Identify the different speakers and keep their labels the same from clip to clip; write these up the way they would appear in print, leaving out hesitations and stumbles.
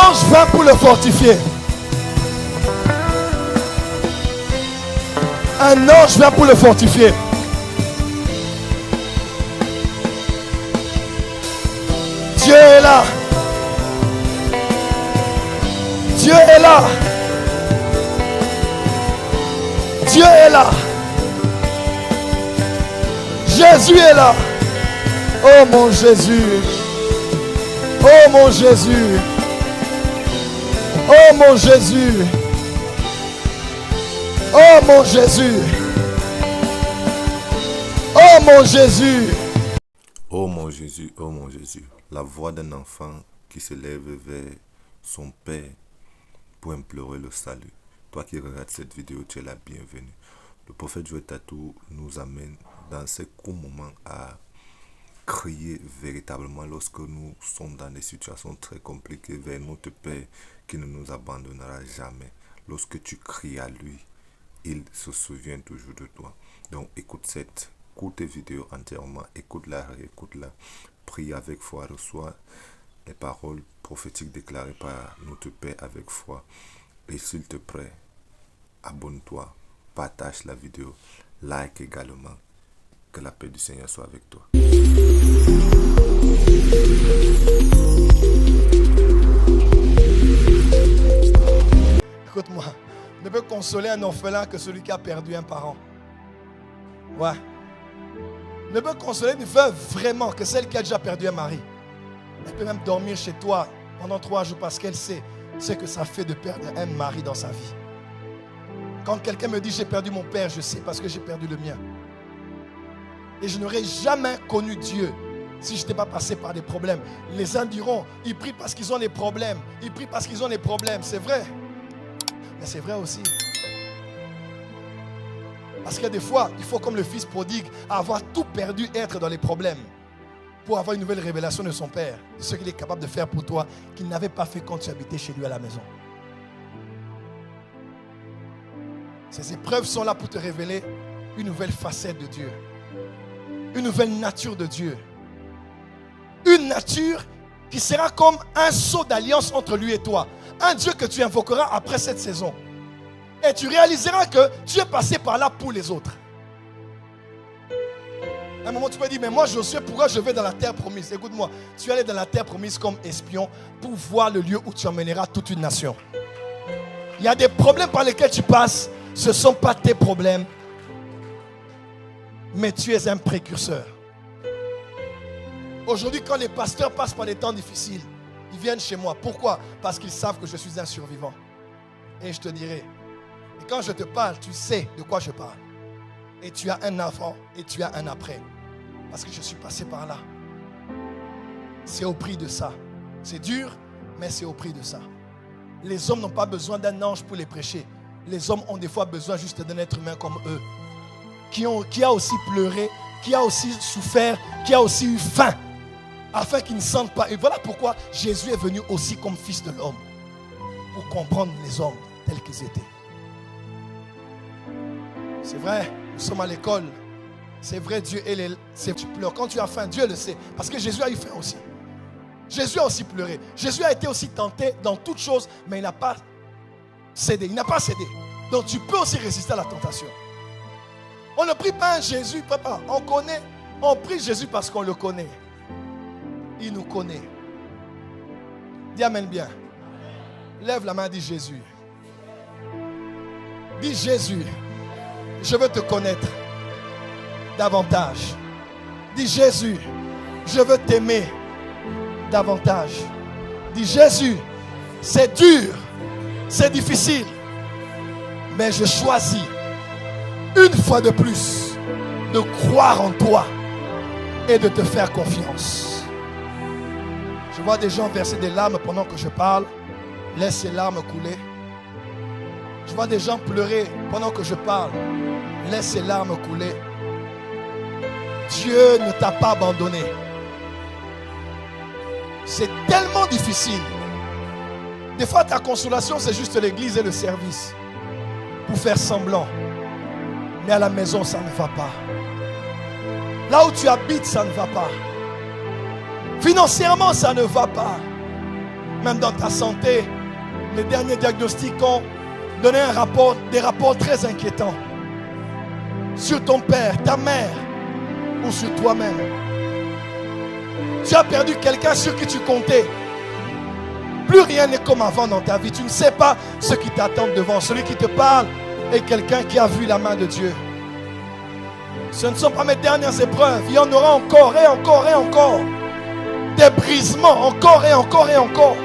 Speaker 1: ange vient pour le fortifier. Un ange vient pour le fortifier. Dieu est là. Dieu est là. Dieu est là. Jésus est là. Oh mon Jésus. Oh mon Jésus. Oh mon Jésus. Oh mon Jésus. Oh mon Jésus.
Speaker 2: Oh mon Jésus, oh mon Jésus. La voix d'un enfant qui se lève vers son Père pour implorer le salut. Toi qui regardes cette vidéo, tu es la bienvenue. Le prophète Joël Tatou nous amène dans ces courts moments à crier véritablement lorsque nous sommes dans des situations très compliquées vers notre Père qui ne nous abandonnera jamais. Lorsque tu cries à lui, il se souvient toujours de toi. Donc écoute cette courte vidéo entièrement, écoute-la, réécoute-la, prie avec foi, reçois les paroles prophétiques déclarées par notre Père avec foi. Et s'il te plaît, abonne-toi, partage la vidéo, like également. Que la paix du Seigneur soit avec toi.
Speaker 1: Écoute-moi, ne peut consoler un orphelin que celui qui a perdu un parent. Ouais. Ne peut consoler une veuve vraiment que celle qui a déjà perdu un mari. Elle peut même dormir chez toi pendant 3 jours parce qu'elle sait ce que ça fait de perdre un mari dans sa vie. Quand quelqu'un me dit j'ai perdu mon père, je sais parce que j'ai perdu le mien. Et je n'aurais jamais connu Dieu si je n'étais pas passé par des problèmes. Les uns diront, ils prient parce qu'ils ont des problèmes. Ils prient parce qu'ils ont des problèmes. C'est vrai. Mais c'est vrai aussi. Parce que des fois, il faut comme le fils prodigue, avoir tout perdu, être dans les problèmes. Pour avoir une nouvelle révélation de son Père. De ce qu'il est capable de faire pour toi, qu'il n'avait pas fait quand tu habitais chez lui à la maison. Ces épreuves sont là pour te révéler une nouvelle facette de Dieu. Une nouvelle nature de Dieu. Une nature qui sera comme un sceau d'alliance entre lui et toi. Un Dieu que tu invoqueras après cette saison. Et tu réaliseras que tu es passé par là pour les autres. À un moment tu peux dire, mais moi Josué, pourquoi je vais dans la terre promise? Écoute-moi, tu es allé dans la terre promise comme espion pour voir le lieu où tu emmèneras toute une nation. Il y a des problèmes par lesquels tu passes. Ce ne sont pas tes problèmes. Mais tu es un précurseur. Aujourd'hui, quand les pasteurs passent par des temps difficiles, ils viennent chez moi. Pourquoi? Parce qu'ils savent que je suis un survivant. Et je te dirai, et quand je te parle, tu sais de quoi je parle. Et tu as un avant et tu as un après. Parce que je suis passé par là. C'est au prix de ça. C'est dur, mais c'est au prix de ça. Les hommes n'ont pas besoin d'un ange pour les prêcher. Les hommes ont des fois besoin juste d'un être humain comme eux. Qui a aussi pleuré, qui a aussi souffert, qui a aussi eu faim, afin qu'ils ne sentent pas. Et voilà pourquoi Jésus est venu aussi comme fils de l'homme, pour comprendre les hommes tels qu'ils étaient. C'est vrai, nous sommes à l'école. C'est vrai, Dieu tu pleures. Quand tu as faim, Dieu le sait. Parce que Jésus a eu faim aussi. Jésus a aussi pleuré. Jésus a été aussi tenté dans toutes choses, mais il n'a pas cédé. Il n'a pas cédé. Donc tu peux aussi résister à la tentation. On ne prie pas un Jésus, papa. On prie Jésus parce qu'on le connaît. Il nous connaît. Dis amen bien. Lève la main, dis Jésus. Dis Jésus, je veux te connaître davantage. Dis Jésus, je veux t'aimer davantage. Dis Jésus, c'est dur, c'est difficile, mais je choisis une fois de plus de croire en toi et de te faire confiance. Je vois des gens verser des larmes pendant que je parle. Laisse ces larmes couler. Je vois des gens pleurer pendant que je parle. Laisse ces larmes couler. Dieu ne t'a pas abandonné. C'est tellement difficile. Des fois ta consolation c'est juste l'église et le service. Pour faire semblant. Mais à la maison, ça ne va pas. Là où tu habites, ça ne va pas. Financièrement, ça ne va pas. même dans ta santé. Les derniers diagnostics ont donné des rapports très inquiétants sur ton père, ta mère ou sur toi-même. Tu as perdu quelqu'un sur qui tu comptais. Plus rien n'est comme avant dans ta vie. Tu ne sais pas ce qui t'attend devant. Celui qui te parle est quelqu'un qui a vu la main de Dieu. Ce ne sont pas mes dernières épreuves. Il y en aura encore et encore et encore. Des brisements, encore et encore et encore.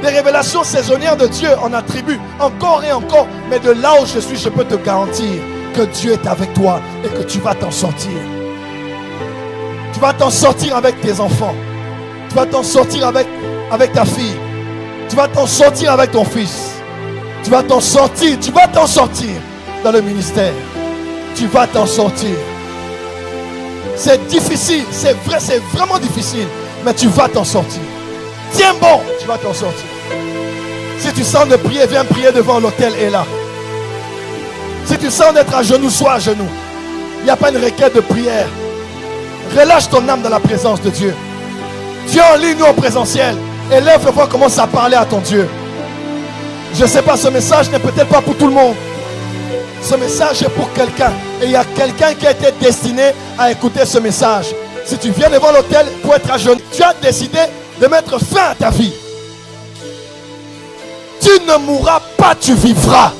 Speaker 1: Des révélations saisonnières de Dieu en attribut, encore et encore. Mais de là où je suis, je peux te garantir que Dieu est avec toi et que tu vas t'en sortir. Tu vas t'en sortir avec tes enfants. Tu vas t'en sortir avec ta fille. Tu vas t'en sortir avec ton fils. Tu vas t'en sortir dans le ministère. Tu vas t'en sortir. C'est difficile, c'est vrai, c'est vraiment difficile. Mais tu vas t'en sortir. Tiens bon, tu vas t'en sortir. Si tu sens de prier, viens prier devant l'autel est là. Si tu sens d'être à genoux, sois à genoux. Il n'y a pas une requête de prière. Relâche ton âme dans la présence de Dieu. Tu es en ligne ou en présentiel. Élève le voix, commence à parler à ton Dieu. Je ne sais pas, ce message n'est peut-être pas pour tout le monde. Ce message est pour quelqu'un. Et il y a quelqu'un qui a été destiné à écouter ce message. Si tu viens devant l'autel pour être à genoux, tu as décidé de mettre fin à ta vie. Tu ne mourras pas, tu vivras.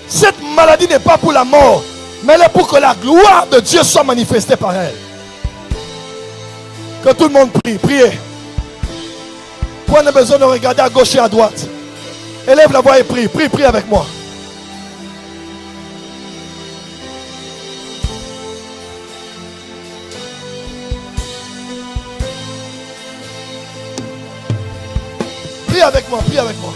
Speaker 1: Cette maladie n'est pas pour la mort, mais elle est pour que la gloire de Dieu soit manifestée par elle. Que tout le monde prie, priez. Point de besoin de regarder à gauche et à droite. Élève la voix et prie, prie avec moi. Prie avec moi, prie avec moi.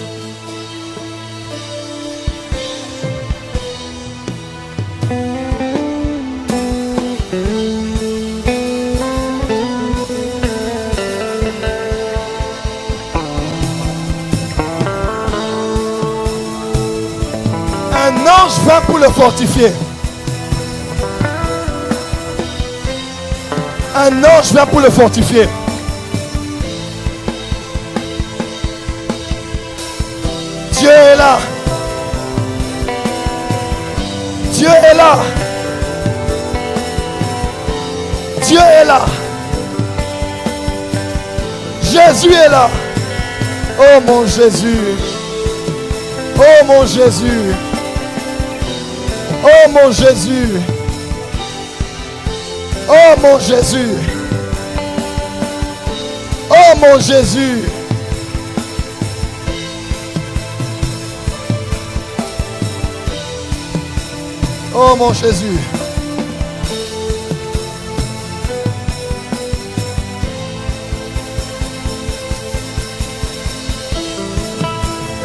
Speaker 1: Un ange vint pour le fortifier. Un ange vint pour le fortifier. Dieu est là. Dieu est là. Dieu est là. Jésus est là. Oh mon Jésus. Oh mon Jésus. Oh mon Jésus. Oh mon Jésus. Oh mon Jésus. Oh mon Jésus.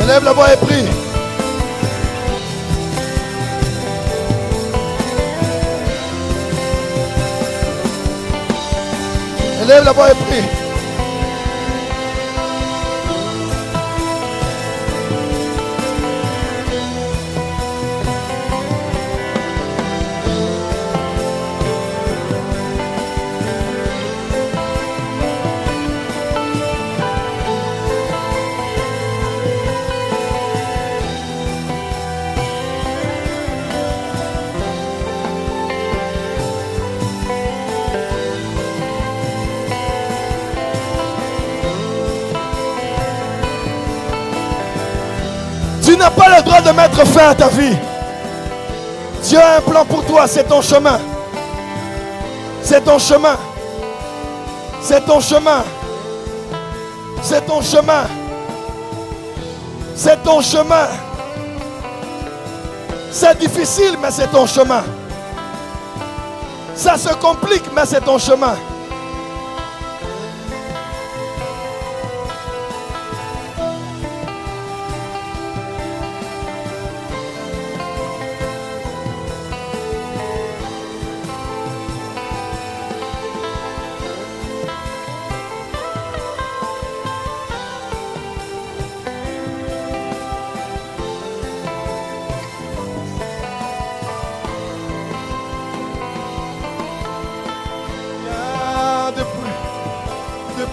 Speaker 1: Élève la voix et prie. Élève la voix et prie. Tu n'as pas le droit de mettre fin à ta vie. Dieu a un plan pour toi, c'est ton chemin. C'est ton chemin. C'est ton chemin. C'est ton chemin. C'est ton chemin. C'est difficile, mais c'est ton chemin. Ça se complique, mais c'est ton chemin.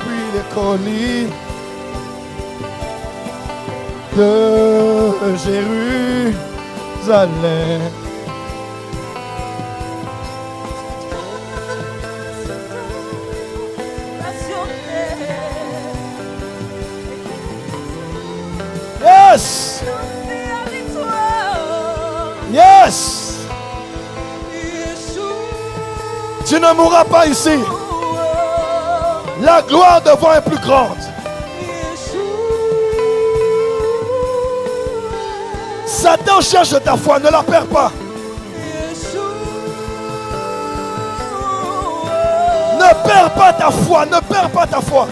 Speaker 1: depuis les collines de Jérusalem. Yes! Yes! Tu ne mourras pas ici. La gloire devant est plus grande. Satan cherche ta foi, ne la perds pas. Ne perds pas ta foi, ne perds pas ta foi.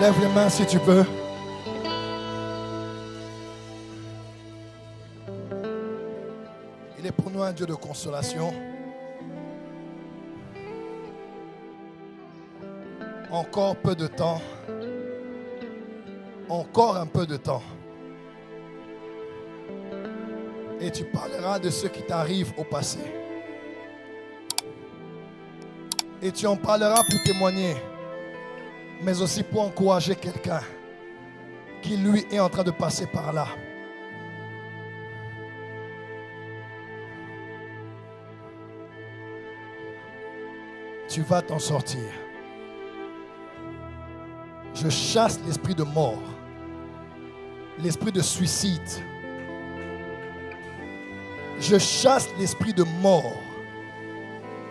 Speaker 1: Lève les mains si tu peux. Il est pour nous un Dieu de consolation. Encore peu de temps. Encore un peu de temps. Et tu parleras de ce qui t'arrive au passé. Et tu en parleras pour témoigner, mais aussi pour encourager quelqu'un qui lui est en train de passer par là. Tu vas t'en sortir. Je chasse l'esprit de mort, l'esprit de suicide. Je chasse l'esprit de mort,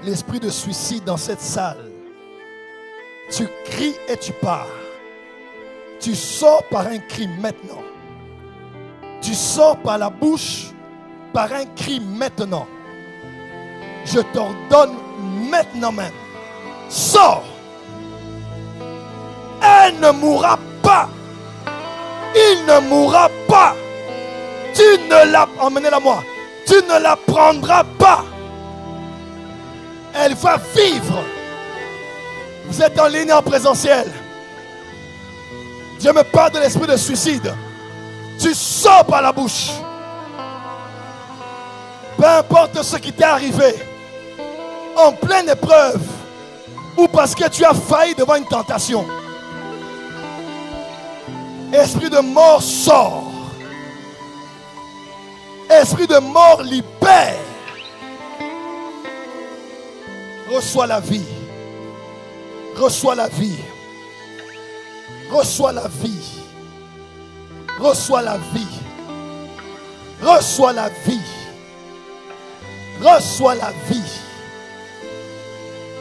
Speaker 1: l'esprit de suicide dans cette salle. Tu cries et tu pars. Tu sors par un cri maintenant. Tu sors par la bouche par un cri maintenant. Je t'ordonne maintenant même. Sors. Elle ne mourra pas. Il ne mourra pas. Tu ne la... Emmenez-la moi. Tu ne la prendras pas. Elle va vivre. Vous êtes en ligne en présentiel. Dieu me parle de l'esprit de suicide. Tu sors par la bouche. Peu importe ce qui t'est arrivé, en pleine épreuve, ou parce que tu as failli devant une tentation. Esprit de mort sort. Esprit de mort libère. Reçois la vie. Reçois la vie. Reçois la vie. Reçois la vie. Reçois la vie. Reçois la vie.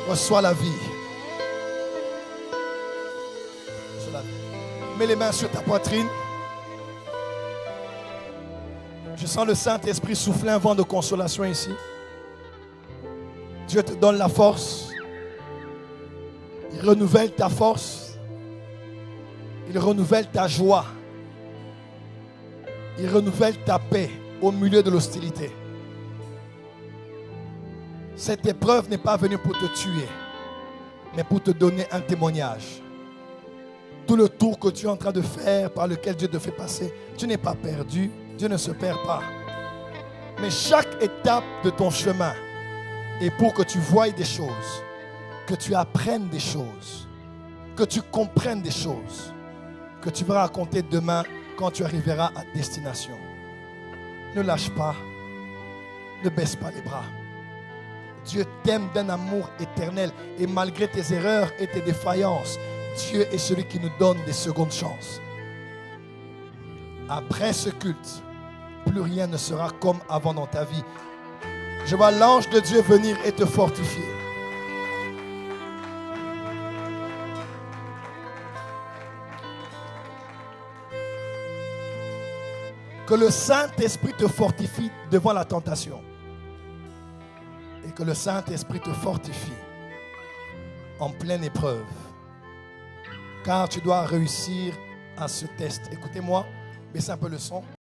Speaker 1: Reçois la vie. Mets les mains sur ta poitrine. Je sens le Saint-Esprit souffler un vent de consolation ici. Dieu te donne la force. Il renouvelle ta force. Il renouvelle ta joie. Il renouvelle ta paix. au milieu de l'hostilité. Cette épreuve n'est pas venue pour te tuer, mais pour te donner un témoignage. Tout le tour que tu es en train de faire, par lequel Dieu te fait passer, tu n'es pas perdu. Dieu ne se perd pas. Mais chaque étape de ton chemin est pour que tu voies des choses, que tu apprennes des choses, que tu comprennes des choses, que tu vas raconter demain quand tu arriveras à destination. Ne lâche pas, ne baisse pas les bras. Dieu t'aime d'un amour éternel et malgré tes erreurs et tes défaillances, Dieu est celui qui nous donne des secondes chances. Après ce culte, plus rien ne sera comme avant dans ta vie. Je vois l'ange de Dieu venir et te fortifier. Que le Saint-Esprit te fortifie devant la tentation. Et que le Saint-Esprit te fortifie en pleine épreuve. Car tu dois réussir à ce test. Écoutez-moi, baissez un peu le son.